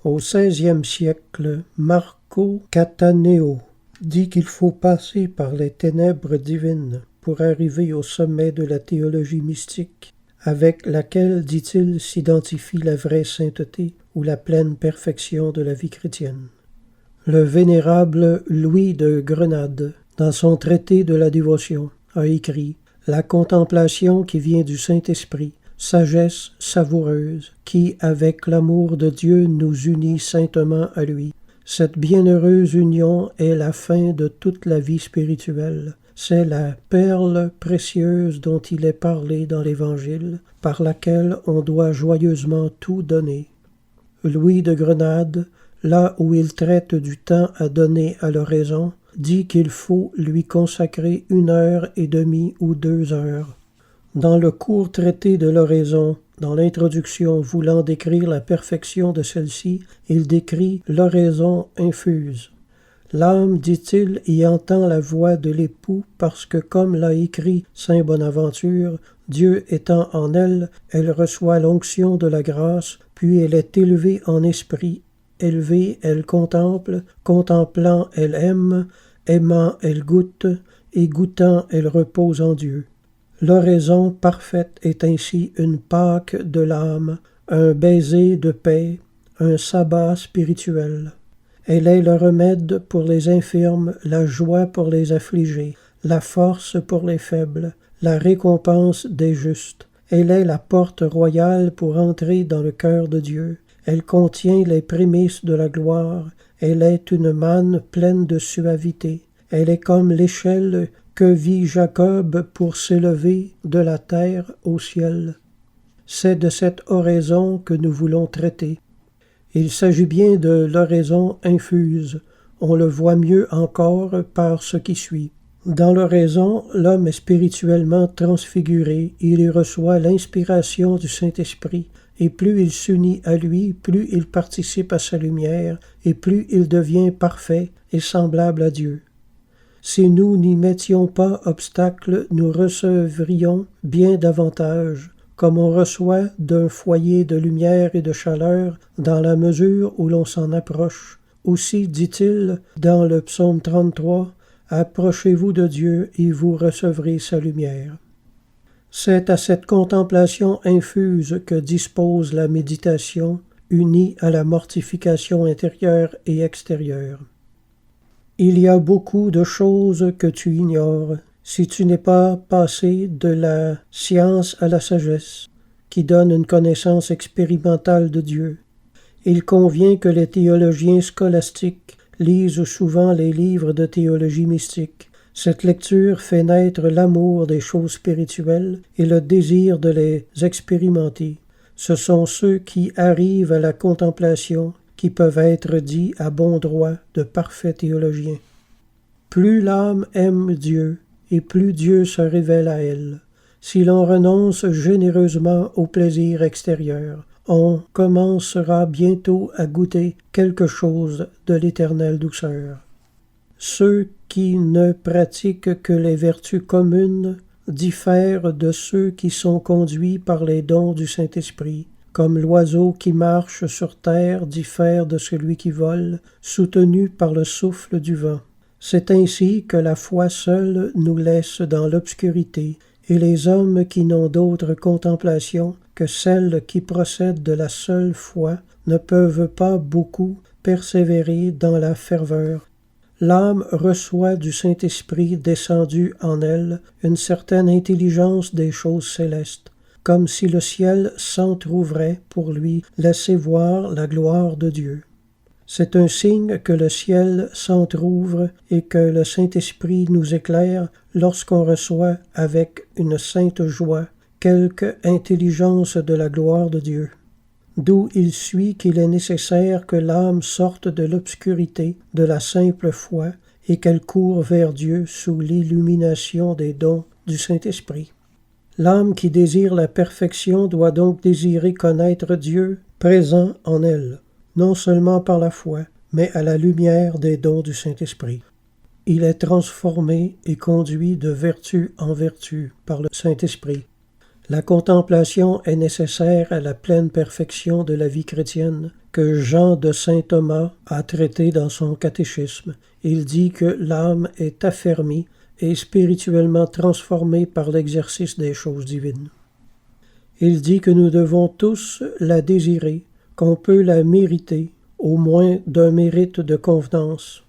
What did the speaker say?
Au XVIe siècle, Marco Cataneo dit qu'il faut passer par les ténèbres divines pour arriver au sommet de la théologie mystique, avec laquelle, dit-il, s'identifie la vraie sainteté ou la pleine perfection de la vie chrétienne. Le vénérable Louis de Grenade, dans son traité de la dévotion, a écrit « La contemplation qui vient du Saint-Esprit, sagesse savoureuse, qui, avec l'amour de Dieu, nous unit saintement à lui. Cette bienheureuse union est la fin de toute la vie spirituelle. C'est la perle précieuse dont il est parlé dans l'Évangile, par laquelle on doit joyeusement tout donner. » Louis de Grenade, là où il traite du temps à donner à l'oraison, dit qu'il faut lui consacrer 1h30 ou 2 heures. Dans le court traité de l'oraison, dans l'introduction voulant décrire la perfection de celle-ci, il décrit l'oraison infuse. L'âme, dit-il, y entend la voix de l'époux parce que, comme l'a écrit saint Bonaventure, Dieu étant en elle, elle reçoit l'onction de la grâce, puis elle est élevée en esprit. Élevée, elle contemple, contemplant, elle aime, aimant, elle goûte, et goûtant, elle repose en Dieu. L'oraison parfaite est ainsi une Pâque de l'âme, un baiser de paix, un sabbat spirituel. Elle est le remède pour les infirmes, la joie pour les affligés, la force pour les faibles, la récompense des justes. Elle est la porte royale pour entrer dans le cœur de Dieu. Elle contient les prémices de la gloire. Elle est une manne pleine de suavité. Elle est comme l'échelle que vit Jacob pour s'élever de la terre au ciel. C'est de cette oraison que nous voulons traiter. Il s'agit bien de l'oraison infuse. On le voit mieux encore par ce qui suit. Dans l'oraison, l'homme est spirituellement transfiguré. Il y reçoit l'inspiration du Saint-Esprit. Et plus il s'unit à lui, plus il participe à sa lumière, et plus il devient parfait et semblable à Dieu. Si nous n'y mettions pas obstacle, nous recevrions bien davantage, comme on reçoit d'un foyer de lumière et de chaleur, dans la mesure où l'on s'en approche. Aussi, dit-il, dans le psaume 33, « Approchez-vous de Dieu et vous recevrez sa lumière. » C'est à cette contemplation infuse que dispose la méditation, unie à la mortification intérieure et extérieure. Il y a beaucoup de choses que tu ignores, si tu n'es pas passé de la science à la sagesse, qui donne une connaissance expérimentale de Dieu. Il convient que les théologiens scolastiques lisent souvent les livres de théologie mystique. Cette lecture fait naître l'amour des choses spirituelles et le désir de les expérimenter. Ce sont ceux qui arrivent à la contemplation qui peuvent être dits à bon droit de parfaits théologiens. Plus l'âme aime Dieu, et plus Dieu se révèle à elle. Si l'on renonce généreusement au plaisir extérieur, on commencera bientôt à goûter quelque chose de l'éternelle douceur. Ceux qui ne pratiquent que les vertus communes diffèrent de ceux qui sont conduits par les dons du Saint-Esprit, comme l'oiseau qui marche sur terre diffère de celui qui vole, soutenu par le souffle du vent. C'est ainsi que la foi seule nous laisse dans l'obscurité, et les hommes qui n'ont d'autre contemplation que celle qui procède de la seule foi ne peuvent pas beaucoup persévérer dans la ferveur. L'âme reçoit du Saint-Esprit descendu en elle une certaine intelligence des choses célestes, comme si le ciel s'entr'ouvrait pour lui laisser voir la gloire de Dieu. C'est un signe que le ciel s'entr'ouvre et que le Saint-Esprit nous éclaire lorsqu'on reçoit avec une sainte joie quelque intelligence de la gloire de Dieu. D'où il suit qu'il est nécessaire que l'âme sorte de l'obscurité de la simple foi et qu'elle court vers Dieu sous l'illumination des dons du Saint-Esprit. L'âme qui désire la perfection doit donc désirer connaître Dieu présent en elle, non seulement par la foi, mais à la lumière des dons du Saint-Esprit. Il est transformé et conduit de vertu en vertu par le Saint-Esprit. La contemplation est nécessaire à la pleine perfection de la vie chrétienne, que Jean de Saint Thomas a traité dans son catéchisme. Il dit que l'âme est affermie et spirituellement transformée par l'exercice des choses divines. Il dit que nous devons tous la désirer, qu'on peut la mériter, au moins d'un mérite de convenance,